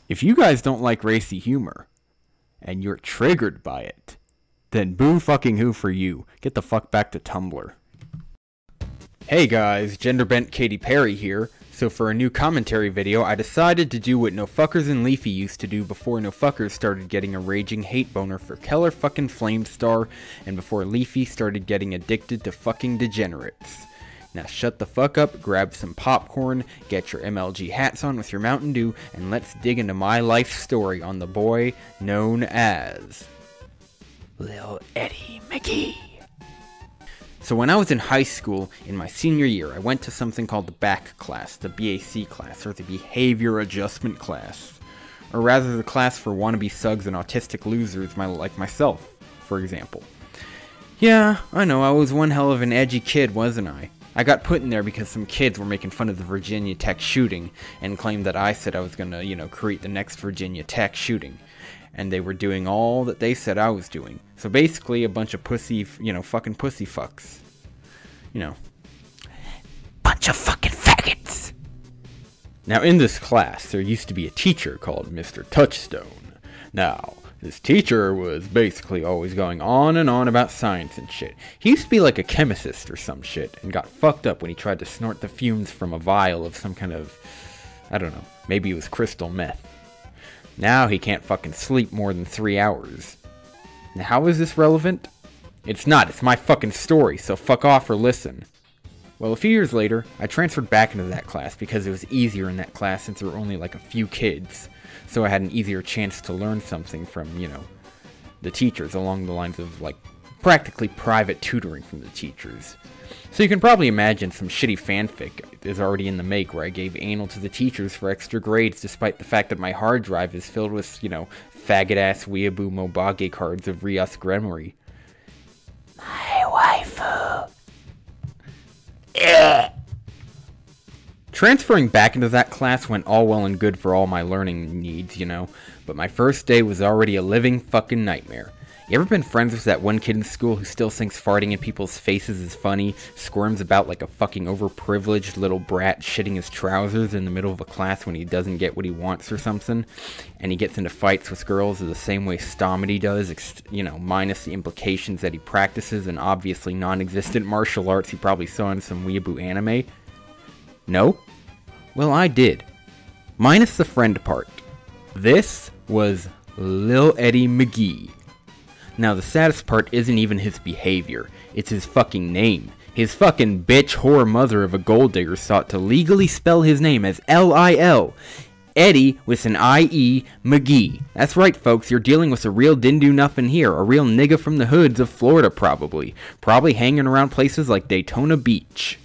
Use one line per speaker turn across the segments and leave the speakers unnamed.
If you guys don't like racy humor, and you're triggered by it, then boo fucking who for you. Get the fuck back to Tumblr. Hey guys, gender-bent Katy Perry here. So for a new commentary video, I decided to do what No Fuckers and Leafy used to do before No Fuckers started getting a raging hate boner for Keller fucking Flamestar, and before Leafy started getting addicted to fucking degenerates. Now shut the fuck up, grab some popcorn, get your MLG hats on with your Mountain Dew, and let's dig into my life story on the boy known as Lil Eddie Mc'guee. So when I was in high school, in my senior year, I went to something called the BAC class, the BAC class, or the Behavior Adjustment class. Or rather, the class for wannabe sugs and autistic losers like myself, for example. Yeah, I know, I was one hell of an edgy kid, wasn't I? I got put in there because some kids were making fun of the Virginia Tech shooting and claimed that I said I was gonna, create the next Virginia Tech shooting. And they were doing all that they said I was doing. So basically a bunch of pussy, fucking pussy fucks. Bunch of fucking faggots! Now in this class, there used to be a teacher called Mr. Touchstone. Now, this teacher was basically always going on and on about science and shit. He used to be like a chemist or some shit, and got fucked up when he tried to snort the fumes from a vial of some kind of, I don't know, maybe it was crystal meth. Now he can't fucking sleep more than 3 hours. Now how is this relevant? It's not, it's my fucking story, so fuck off or listen. Well, a few years later, I transferred back into that class because it was easier in that class since there were only like a few kids. So I had an easier chance to learn something from, the teachers along the lines of, like, practically private tutoring from the teachers. So you can probably imagine some shitty fanfic is already in the make where I gave anal to the teachers for extra grades despite the fact that my hard drive is filled with, faggot-ass weeaboo mobage cards of Rios Gremory. My waifu. Ugh. Transferring back into that class went all well and good for all my learning needs, but my first day was already a living fucking nightmare. You ever been friends with that one kid in school who still thinks farting in people's faces is funny, squirms about like a fucking overprivileged little brat shitting his trousers in the middle of a class when he doesn't get what he wants or something, and he gets into fights with girls the same way Stomedy does, minus the implications that he practices an obviously non-existent martial arts he probably saw in some weeaboo anime? No? Well, I did. Minus the friend part. This was Lil Eddie Mc'guee. Now, the saddest part isn't even his behavior. It's his fucking name. His fucking bitch whore mother of a gold digger sought to legally spell his name as L-I-L. Eddie with an I-E, McGee. That's right, folks, you're dealing with a real din-do-nuffin here. A real nigga from the hoods of Florida, probably. Probably hanging around places like Daytona Beach.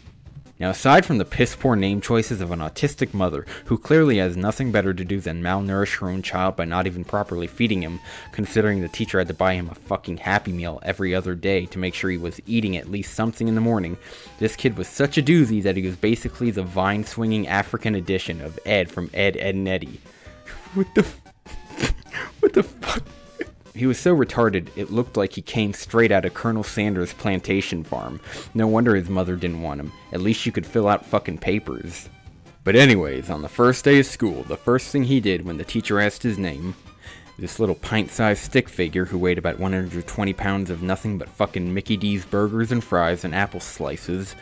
Now, aside from the piss-poor name choices of an autistic mother, who clearly has nothing better to do than malnourish her own child by not even properly feeding him, considering the teacher had to buy him a fucking Happy Meal every other day to make sure he was eating at least something in the morning, this kid was such a doozy that he was basically the vine-swinging African edition of Ed from Ed, Edd n Eddy. What the fuck? He was so retarded, it looked like he came straight out of Colonel Sanders' plantation farm. No wonder his mother didn't want him. At least you could fill out fucking papers. But anyways, on the first day of school, the first thing he did when the teacher asked his name, this little pint-sized stick figure who weighed about 120 pounds of nothing but fucking Mickey D's burgers and fries and apple slices,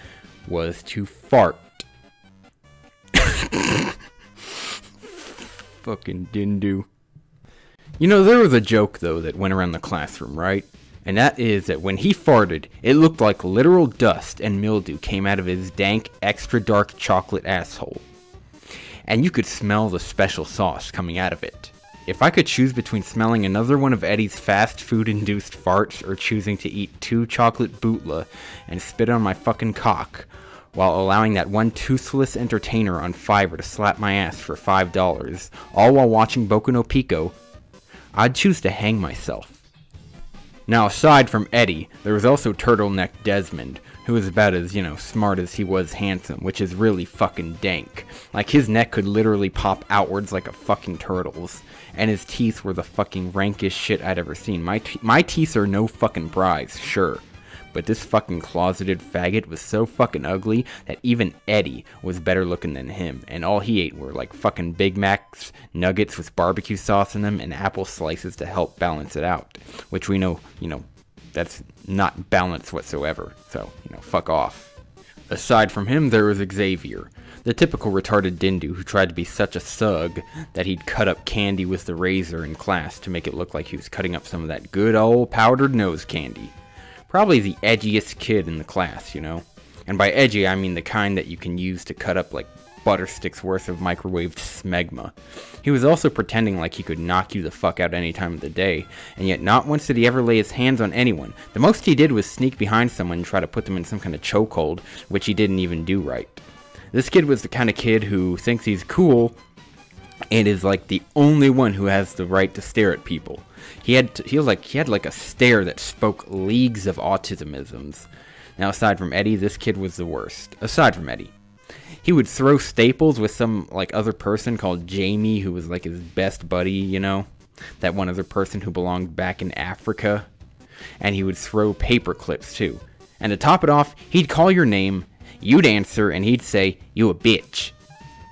was to fart. Fucking dindu. There was a joke, though, that went around the classroom, right? And that is that when he farted, it looked like literal dust and mildew came out of his dank, extra dark chocolate asshole. And you could smell the special sauce coming out of it. If I could choose between smelling another one of Eddie's fast food-induced farts or choosing to eat 2 chocolate bootla and spit on my fucking cock, while allowing that one toothless entertainer on Fiverr to slap my ass for $5, all while watching Boku no Pico, I'd choose to hang myself. Now, aside from Eddie, there was also Turtleneck Desmond, who was about as, smart as he was handsome, which is really fucking dank. Like, his neck could literally pop outwards like a fucking turtle's, and his teeth were the fucking rankest shit I'd ever seen. My teeth are no fucking prize, sure, but this fucking closeted faggot was so fucking ugly that even Eddie was better looking than him, and all he ate were like fucking Big Macs, nuggets with barbecue sauce in them, and apple slices to help balance it out, which we know, that's not balanced whatsoever, so, fuck off. Aside from him, there was Xavier, the typical retarded dindu who tried to be such a sug that he'd cut up candy with the razor in class to make it look like he was cutting up some of that good old powdered nose candy. Probably the edgiest kid in the class, And by edgy, I mean the kind that you can use to cut up like butter sticks worth of microwaved smegma. He was also pretending like he could knock you the fuck out any time of the day, and yet not once did he ever lay his hands on anyone. The most he did was sneak behind someone and try to put them in some kind of chokehold, which he didn't even do right. This kid was the kind of kid who thinks he's cool and is like the only one who has the right to stare at people. He had like a stare that spoke leagues of autismisms. Now aside from Eddie, this kid was the worst. Aside from Eddie. He would throw staples with some like other person called Jamie, who was like his best buddy, that one other person who belonged back in Africa. And he would throw paper clips too. And to top it off, he'd call your name, you'd answer, and he'd say, "You a bitch."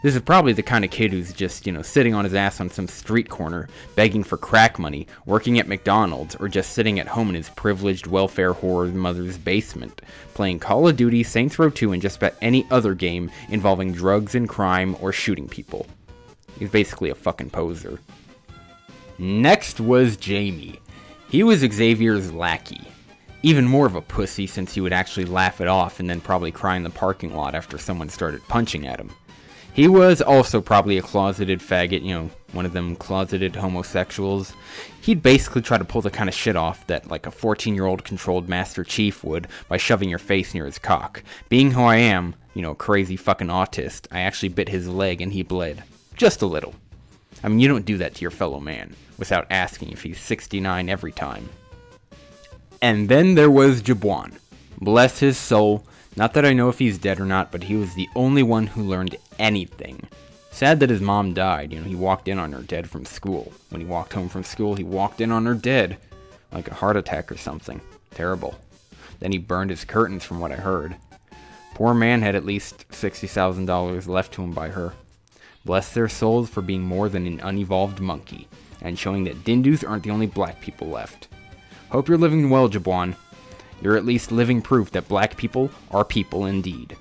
This is probably the kind of kid who's just, sitting on his ass on some street corner, begging for crack money, working at McDonald's, or just sitting at home in his privileged welfare whore mother's basement, playing Call of Duty, Saints Row 2, and just about any other game involving drugs and crime or shooting people. He's basically a fucking poser. Next was Jamie. He was Xavier's lackey. Even more of a pussy since he would actually laugh it off and then probably cry in the parking lot after someone started punching at him. He was also probably a closeted faggot, one of them closeted homosexuals. He'd basically try to pull the kind of shit off that like a 14-year-old controlled Master Chief would by shoving your face near his cock. Being who I am, crazy fucking autist, I actually bit his leg and he bled. Just a little. I mean, you don't do that to your fellow man without asking if he's 69 every time. And then there was Jabuan. Bless his soul. Not that I know if he's dead or not, but he was the only one who learned anything. Sad that his mom died. He walked in on her dead from school. When he walked home from school, he walked in on her dead. Like a heart attack or something. Terrible. Then he burned his curtains from what I heard. Poor man had at least $60,000 left to him by her. Bless their souls for being more than an unevolved monkey, and showing that Dindus aren't the only black people left. Hope you're living well, Jabuan. You're at least living proof that black people are people indeed.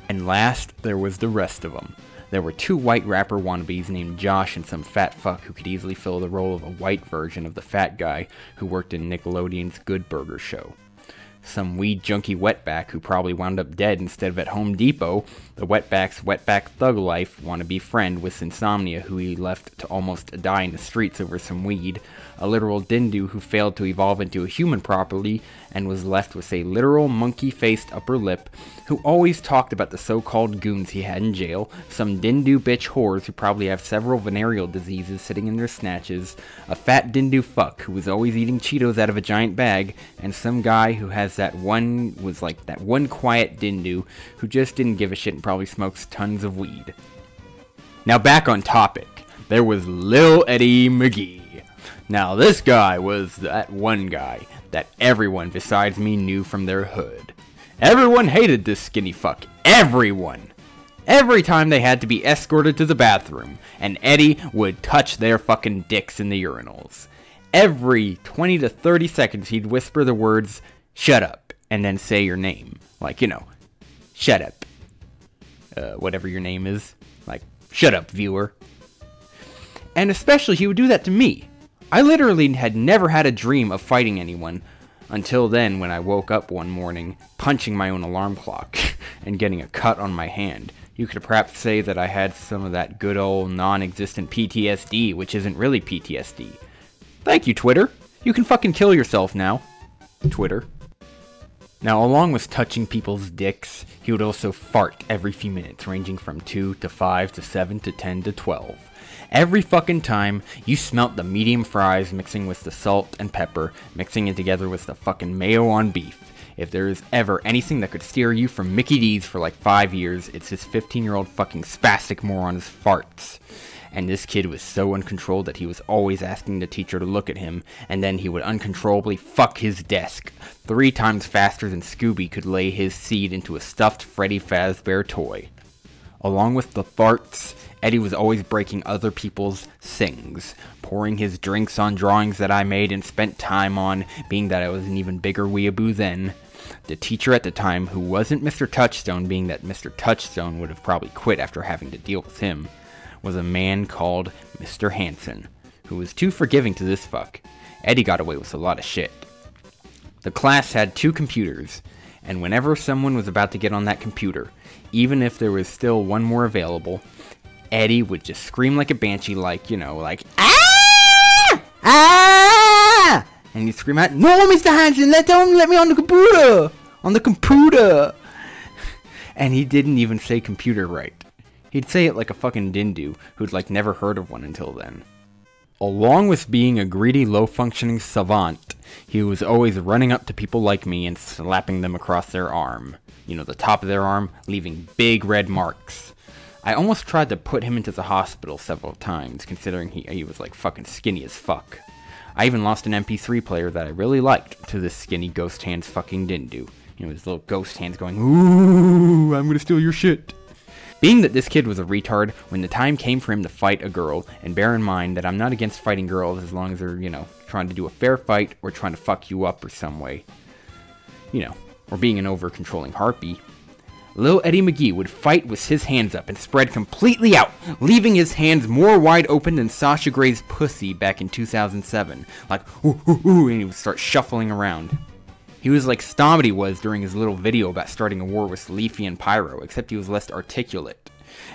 And last, there was the rest of them. There were two white rapper wannabes named Josh and some fat fuck who could easily fill the role of a white version of the fat guy who worked in Nickelodeon's Good Burger show. Some weed junkie wetback who probably wound up dead instead of at Home Depot. The wetback's wetback thug life wannabe friend with insomnia who he left to almost die in the streets over some weed. A literal dindu who failed to evolve into a human properly and was left with a literal monkey-faced upper lip who always talked about the so-called goons he had in jail. Some dindu bitch whores who probably have several venereal diseases sitting in their snatches. A fat dindu fuck who was always eating Cheetos out of a giant bag. And some guy who has that one quiet dindu who just didn't give a shit and probably smokes tons of weed. Now back on topic, there was Lil Eddie Mc'guee. Now this guy was that one guy that everyone besides me knew from their hood. Everyone hated this skinny fuck. Everyone. Every time they had to be escorted to the bathroom, and Eddie would touch their fucking dicks in the urinals. Every 20 to 30 seconds he'd whisper the words, "Shut up," and then say your name. Like, shut up. Whatever your name is. Like, shut up, viewer. And especially he would do that to me. I literally had never had a dream of fighting anyone until then when I woke up one morning punching my own alarm clock and getting a cut on my hand. You could perhaps say that I had some of that good old non-existent PTSD, which isn't really PTSD. Thank you, Twitter. You can fucking kill yourself now. Twitter. Now, along with touching people's dicks, he would also fart every few minutes, ranging from 2 to 5 to 7 to 10 to 12. Every fucking time you smelt the medium fries mixing with the salt and pepper, mixing it together with the fucking mayo on beef. If there is ever anything that could steer you from Mickey D's for like 5 years, it's this 15-year-old fucking spastic moron's farts. and this kid was so uncontrolled that he was always asking the teacher to look at him, and then he would uncontrollably fuck his desk 3 times faster than Scooby could lay his seed into a stuffed Freddy Fazbear toy. Along with the farts, Eddie was always breaking other people's things, pouring his drinks on drawings that I made and spent time on, being that I was an even bigger weeaboo then. The teacher at the time, who wasn't Mr. Touchstone, being that Mr. Touchstone would have probably quit after having to deal with him, was a man called Mr. Hanson, who was too forgiving to this fuck. Eddie got away with a lot of shit. The class had 2 computers, and whenever someone was about to get on that computer, even if there was still one more available, Eddie would just scream like a banshee, like, like, "Ah! Ah!" And he'd scream out, "No, Mr. Hanson, let me on the computer! On the computer!" And he didn't even say computer right. He'd say it like a fucking dindu, who'd like never heard of one until then. Along with being a greedy, low-functioning savant, he was always running up to people like me and slapping them across their arm. The top of their arm, leaving big red marks. I almost tried to put him into the hospital several times, considering he was like fucking skinny as fuck. I even lost an MP3 player that I really liked to this skinny ghost hands fucking dindu. His little ghost hands going, "Ooh, I'm gonna steal your shit." Being that this kid was a retard, when the time came for him to fight a girl, and bear in mind that I'm not against fighting girls as long as they're, trying to do a fair fight or trying to fuck you up or some way. Or being an over-controlling harpy. Lil Eddie Mc'guee would fight with his hands up and spread completely out, leaving his hands more wide open than Sasha Grey's pussy back in 2007. Like, "Ooh, ooh, ooh," and he would start shuffling around. He was like Stomedy was during his little video about starting a war with Leafy and Pyro, except he was less articulate.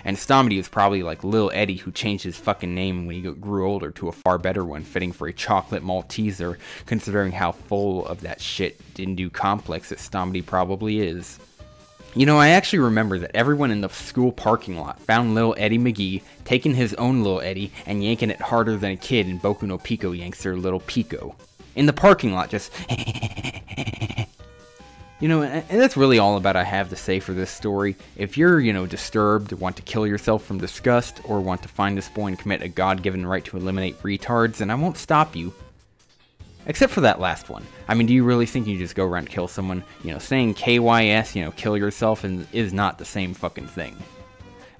And Stomedy was probably like Lil Eddie, who changed his fucking name when he grew older to a far better one, fitting for a chocolate Malteser, considering how full of that shit dindu complex that Stomedy probably is. I actually remember that everyone in the school parking lot found Lil Eddie Mc'guee taking his own Lil Eddie and yanking it harder than a kid in Boku no Pico yanks their little Pico. In the parking lot, just and that's really all about I have to say for this story. If you're, disturbed, want to kill yourself from disgust, or want to find this boy and commit a God-given right to eliminate retards, then I won't stop you. Except for that last one. I mean, do you really think you just go around and kill someone? Saying KYS, kill yourself, is not the same fucking thing.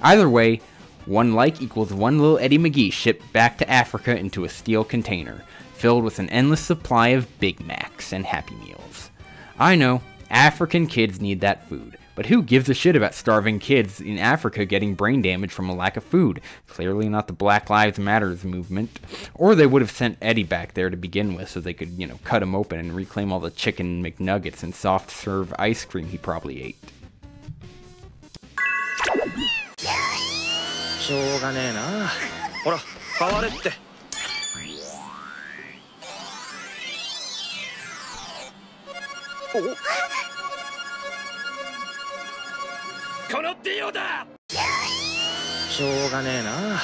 Either way, 1 like equals 1 Lil Eddie Mc'guee shipped back to Africa into a steel container, filled with an endless supply of Big Macs and Happy Meals. I know, African kids need that food, but who gives a shit about starving kids in Africa getting brain damage from a lack of food? Clearly not the Black Lives Matters movement. Or they would have sent Eddie back there to begin with so they could, cut him open and reclaim all the chicken McNuggets and soft serve ice cream he probably ate.
しょうがねえな。ほら、変われって。お。このディオだ。しょうがねえな。